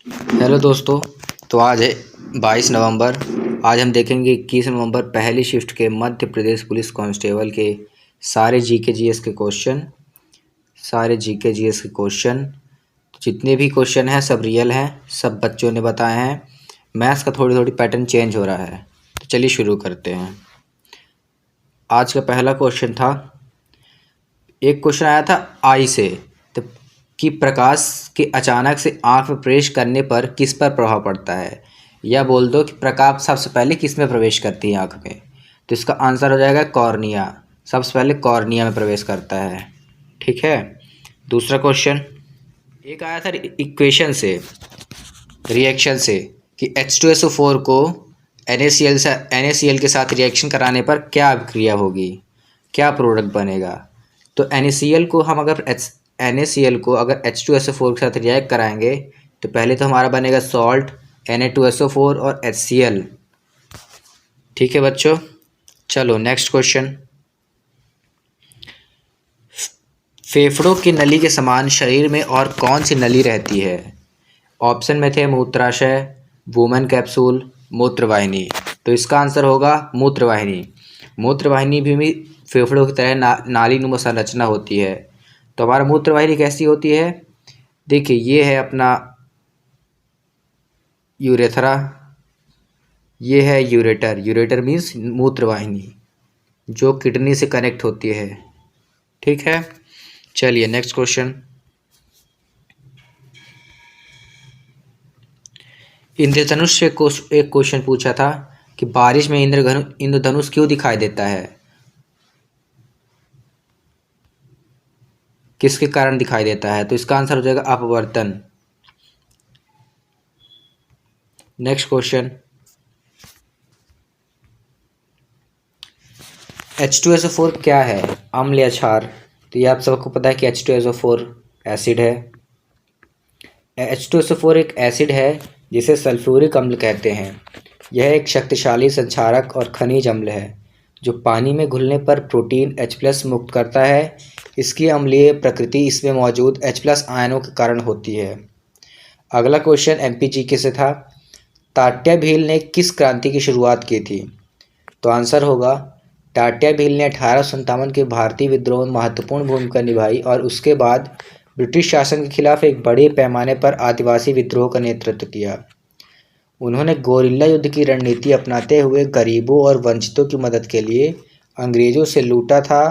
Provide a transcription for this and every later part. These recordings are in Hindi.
हेलो दोस्तों। तो आज है 22 नवंबर। आज हम देखेंगे 21 नवंबर पहली शिफ्ट के मध्य प्रदेश पुलिस कांस्टेबल के सारे जीके जीएस के क्वेश्चन। जितने भी क्वेश्चन हैं सब रियल हैं, सब बच्चों ने बताए हैं। मैथ्स का थोड़ी थोड़ी पैटर्न चेंज हो रहा है। तो चलिए शुरू करते हैं। आज का पहला क्वेश्चन था, एक क्वेश्चन आया था आई से, तो कि प्रकाश के अचानक से आंख में प्रवेश करने पर किस पर प्रभाव पड़ता है। या बोल दो कि प्रकाश सबसे पहले किस में प्रवेश करती है आंख में। तो इसका आंसर हो जाएगा कॉर्निया। सबसे पहले कॉर्निया में प्रवेश करता है। ठीक है। दूसरा क्वेश्चन एक आया था इक्वेशन से, रिएक्शन से, कि H2SO4 को NaCl के साथ रिएक्शन कराने पर क्या अभिक्रिया होगी, क्या प्रोडक्ट बनेगा। तो NaCl को अगर H2SO4 के साथ रिएक्ट कराएंगे तो पहले तो हमारा बनेगा सॉल्ट Na2SO4 और HCl। ठीक है बच्चों। चलो नेक्स्ट क्वेश्चन। फेफड़ों की नली के समान शरीर में और कौन सी नली रहती है। ऑप्शन में थे मूत्राशय, वुमेन कैप्सूल, मूत्रवाहिनी। तो इसका आंसर होगा मूत्रवाहिनी। मूत्रवाहिनी भी फेफड़ों की तरह नाली नुमा संरचना होती है। तो हमारा मूत्रवाहिनी कैसी होती है, देखिए ये है अपना यूरेथ्रा, ये है यूरेटर। यूरेटर मीन्स मूत्रवाहिनी जो किडनी से कनेक्ट होती है। ठीक है। चलिए नेक्स्ट क्वेश्चन। इंद्रधनुष से एक क्वेश्चन पूछा था कि बारिश में इंद्रधनुष क्यों दिखाई देता है, किसके कारण दिखाई देता है। तो इसका आंसर हो जाएगा अपवर्तन। Next question. H2SO4 क्या है, अम्ल या क्षार। तो ये आप सबको पता है कि H2SO4 एसिड है। H2SO4 एक एसिड है जिसे सल्फ्यूरिक अम्ल कहते हैं। यह एक शक्तिशाली संक्षारक और खनिज अम्ल है जो पानी में घुलने पर प्रोटीन H+ मुक्त करता है। इसकी अम्लीय प्रकृति इसमें मौजूद H+ आयनों के कारण होती है। अगला क्वेश्चन MPGK से था, टाट्या भील ने किस क्रांति की शुरुआत की थी। तो आंसर होगा टाट्या भील ने 1857 के भारतीय विद्रोह में महत्वपूर्ण भूमिका निभाई और उसके बाद ब्रिटिश शासन के खिलाफ एक बड़े पैमाने पर आदिवासी विद्रोह का नेतृत्व किया। उन्होंने गोरिल्ला युद्ध की रणनीति अपनाते हुए गरीबों और वंचितों की मदद के लिए अंग्रेजों से लूटा था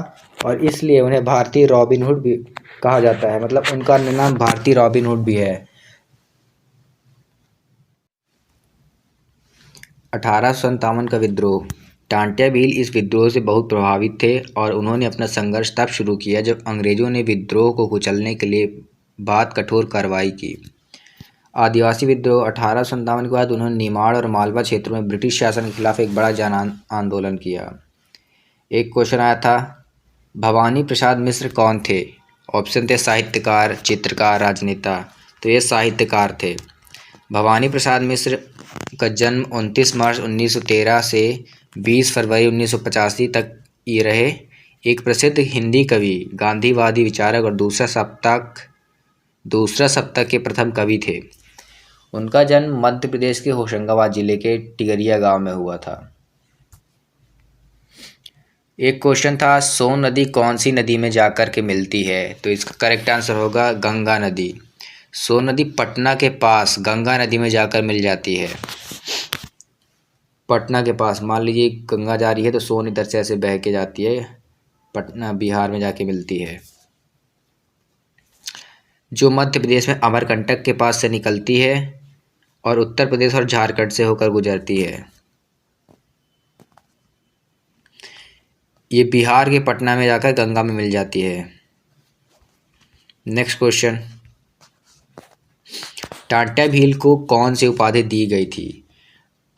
और इसलिए उन्हें भारतीय रॉबिन हुड भी कहा जाता है। मतलब उनका नाम भारतीय रॉबिन हुड भी है। 1857 का विद्रोह। टाट्या भील इस विद्रोह से बहुत प्रभावित थे और उन्होंने अपना संघर्ष तब शुरू किया जब अंग्रेजों ने विद्रोह को कुचलने के लिए बाद कठोर कार्रवाई की। आदिवासी विद्रोह। 1857 के बाद उन्होंने निमाड़ और मालवा क्षेत्रों में ब्रिटिश शासन के खिलाफ एक बड़ा जन आंदोलन किया। एक क्वेश्चन आया था, भवानी प्रसाद मिश्र कौन थे। ऑप्शन थे साहित्यकार, चित्रकार, राजनेता। तो ये साहित्यकार थे। भवानी प्रसाद मिश्र का जन्म 29 मार्च 1913 से 20 फरवरी 1985 तक ये रहे। एक प्रसिद्ध हिंदी कवि, गांधीवादी विचारक और दूसरा सप्तक के प्रथम कवि थे। उनका जन्म मध्य प्रदेश के होशंगाबाद जिले के टिगरिया गांव में हुआ था। एक क्वेश्चन था, सोन नदी कौन सी नदी में जाकर के मिलती है। तो इसका करेक्ट आंसर होगा गंगा नदी। सोन नदी पटना के पास गंगा नदी में जाकर मिल जाती है। पटना के पास मान लीजिए गंगा जा रही है तो सोन इधर से ऐसे बह के जाती है, पटना बिहार में जाके मिलती है, जो मध्य प्रदेश में अमरकंटक के पास से निकलती है और उत्तर प्रदेश और झारखंड से होकर गुजरती है। ये बिहार के पटना में जाकर गंगा में मिल जाती है। नेक्स्ट क्वेश्चन, टाट्या भील को कौन सी उपाधि दी गई थी।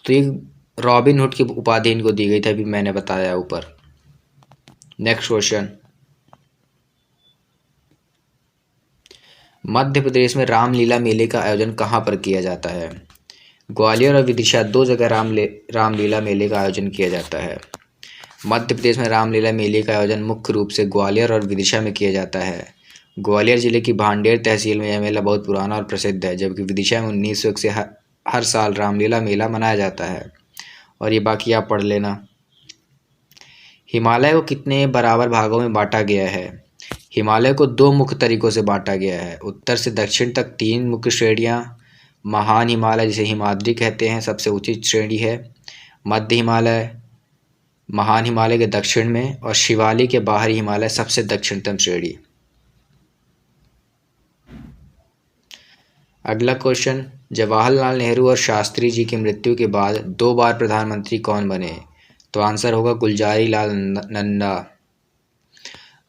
तो ये रॉबिन हुड की उपाधि इनको दी गई थी, अभी मैंने बताया ऊपर। नेक्स्ट क्वेश्चन, मध्य प्रदेश में रामलीला मेले का आयोजन कहाँ पर किया जाता है। ग्वालियर और विदिशा, दो जगह रामलीला मेले का आयोजन किया जाता है। मध्य प्रदेश में रामलीला मेले का आयोजन मुख्य रूप से ग्वालियर और विदिशा में किया जाता है। ग्वालियर जिले की भांडेर तहसील में यह मेला बहुत पुराना और प्रसिद्ध है, जबकि विदिशा में 1901 से हर साल रामलीला मेला मनाया जाता है। और ये बाकी आप पढ़ लेना। हिमालय को कितने बराबर भागों में बांटा गया है? हिमालय को 2 मुख्य तरीकों से बांटा गया है। उत्तर से दक्षिण तक 3 मुख्य श्रेणियाँ। महान हिमालय, जिसे हिमाद्री कहते हैं, सबसे ऊंची श्रेणी है। मध्य हिमालय महान हिमालय के दक्षिण में, और शिवालिक के बाहरी हिमालय सबसे दक्षिणतम श्रेणी। अगला क्वेश्चन, जवाहरलाल नेहरू और शास्त्री जी की मृत्यु के बाद 2 बार प्रधानमंत्री कौन बने? तो आंसर होगा गुलजारी लाल नंदा।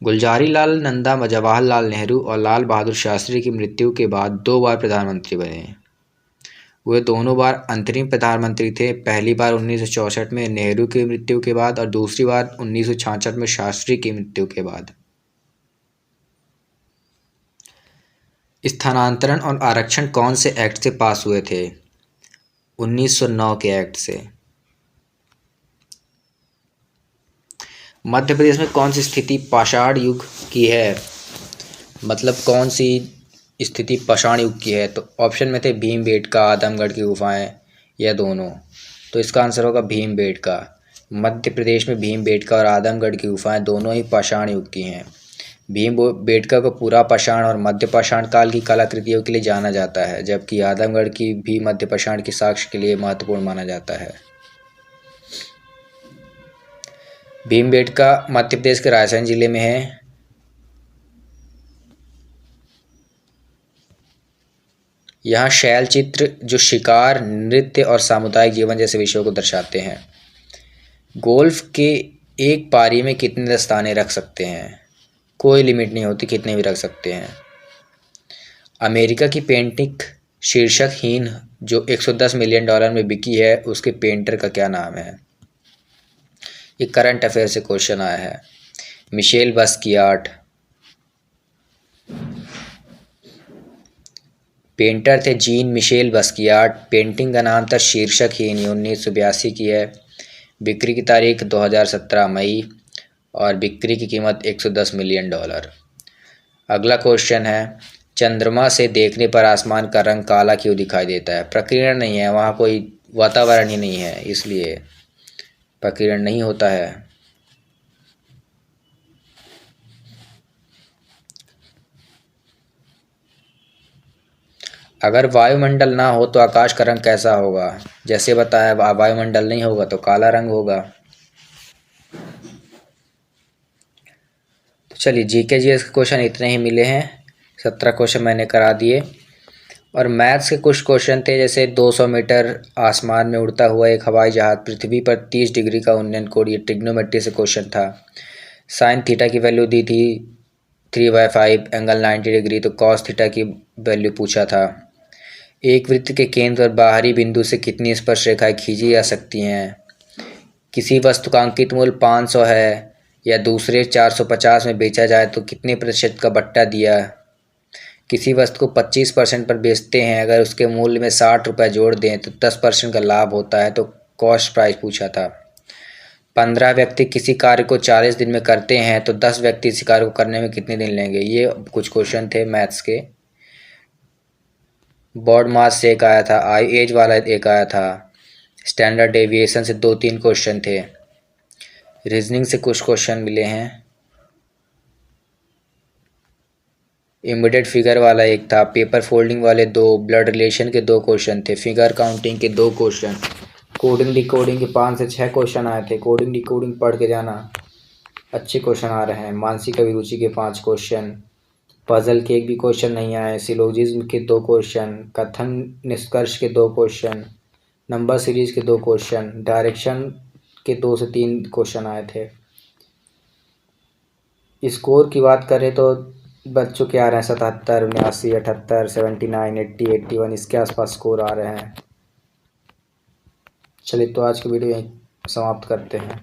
गुलजारी लाल नंदा जवाहरलाल नेहरू और लाल बहादुर शास्त्री की मृत्यु के बाद 2 बार प्रधानमंत्री बने। वे दोनों बार अंतरिम प्रधानमंत्री थे। पहली बार 1964 में नेहरू की मृत्यु के बाद, और दूसरी बार 1966 में शास्त्री की मृत्यु के बाद। स्थानांतरण और आरक्षण कौन से एक्ट से पास हुए थे? 1909 के एक्ट से। मध्य प्रदेश में कौन सी स्थिति पाषाण युग की है? मतलब कौन सी स्थिति पाषाण युग की है? तो ऑप्शन में थे भीमबेटका, आदमगढ़ की गुफाएं, या दोनों। तो इसका आंसर होगा भीमबेटका। मध्य प्रदेश में भीमबेटका और आदमगढ़ की गुफाएं दोनों ही पाषाण युग की हैं। भीमबेटका को पूरा पाषाण और मध्य पाषाण काल की कलाकृतियों के लिए जाना जाता है, जबकि आदमगढ़ की भी मध्य पाषाण के साक्ष्य के लिए महत्वपूर्ण माना जाता है। भीमबेटका मध्य प्रदेश के रायसेन जिले में है। यहाँ शैल चित्र जो शिकार, नृत्य और सामुदायिक जीवन जैसे विषयों को दर्शाते हैं। गोल्फ के एक पारी में कितने दस्ताने रख सकते हैं? कोई लिमिट नहीं होती, कितने भी रख सकते हैं। अमेरिका की पेंटिंग शीर्षक हीन जो 110 मिलियन डॉलर में बिकी है, उसके पेंटर का क्या नाम है? ये करंट अफेयर से क्वेश्चन आया है। मिशेल बस्कियाट। पेंटर थे जीन मिशेल बस्कियाट। पेंटिंग का नाम था शीर्षक हीन, 1982 की है। बिक्री की तारीख 2017 मई, और बिक्री की कीमत 110 मिलियन डॉलर। अगला क्वेश्चन है, चंद्रमा से देखने पर आसमान का रंग काला क्यों दिखाई देता है? प्रकीर्णन नहीं है, वहाँ कोई वातावरण ही नहीं है, इसलिए प्रकीर्णन नहीं होता है। अगर वायुमंडल ना हो तो आकाश का रंग कैसा होगा? जैसे बताया, वायुमंडल नहीं होगा तो काला रंग होगा। तो चलिए, जीके जीएस के क्वेश्चन इतने ही मिले हैं। 17 क्वेश्चन मैंने करा दिए। और मैथ्स के कुछ क्वेश्चन थे, जैसे 200 मीटर आसमान में उड़ता हुआ एक हवाई जहाज पृथ्वी पर 30 डिग्री का उन्नयन कोण, ये ट्रिग्नोमेट्री से क्वेश्चन था। साइन थीटा की वैल्यू दी थी 3/5, एंगल 90 डिग्री, तो कॉस थीटा की वैल्यू पूछा था। एक वृत्त के केंद्र और बाहरी बिंदु से कितनी स्पर्श रेखाएं खींची जा सकती हैं? किसी वस्तु का अंकित मूल्य 500 है या दूसरे 450 में बेचा जाए तो कितने प्रतिशत का बट्टा दिया? किसी वस्तु को 25% पर बेचते हैं, अगर उसके मूल्य में 60 रुपये जोड़ दें तो 10% का लाभ होता है, तो कॉस्ट प्राइस पूछा था। 15 व्यक्ति किसी कार्य को 40 दिन में करते हैं तो 10 व्यक्ति इस कार्य को करने में कितने दिन लेंगे? ये कुछ क्वेश्चन थे मैथ्स के। बॉड मास से एक आया था, आई एज वाला एक आया था, स्टैंडर्ड डेविएशन से 2-3 क्वेश्चन थे, रीजनिंग से कुछ क्वेश्चन मिले हैं, इमीडिएट फिगर वाला एक था, पेपर फोल्डिंग वाले 2, ब्लड रिलेशन के 2 क्वेश्चन थे, फिगर काउंटिंग के 2 क्वेश्चन, कोडिंग डिकोडिंग के 5 से 6 क्वेश्चन आए थे। कोडिंग डिकोडिंग पढ़ के जाना, अच्छे क्वेश्चन आ रहे हैं। मानसिक अभिरुचि के 5 क्वेश्चन, पजल के एक भी क्वेश्चन नहीं आए, सिलोजिज्म के 2 क्वेश्चन, कथन निष्कर्ष के 2 क्वेश्चन, नंबर सीरीज के 2 क्वेश्चन, डायरेक्शन के 2 से 3 क्वेश्चन आए थे। स्कोर की बात करें तो बच्चों के आ रहे हैं 77, 79, 78, 79, 80, 81, इसके आसपास स्कोर आ रहे हैं। चलिए, तो आज की वीडियो यहीं समाप्त करते हैं।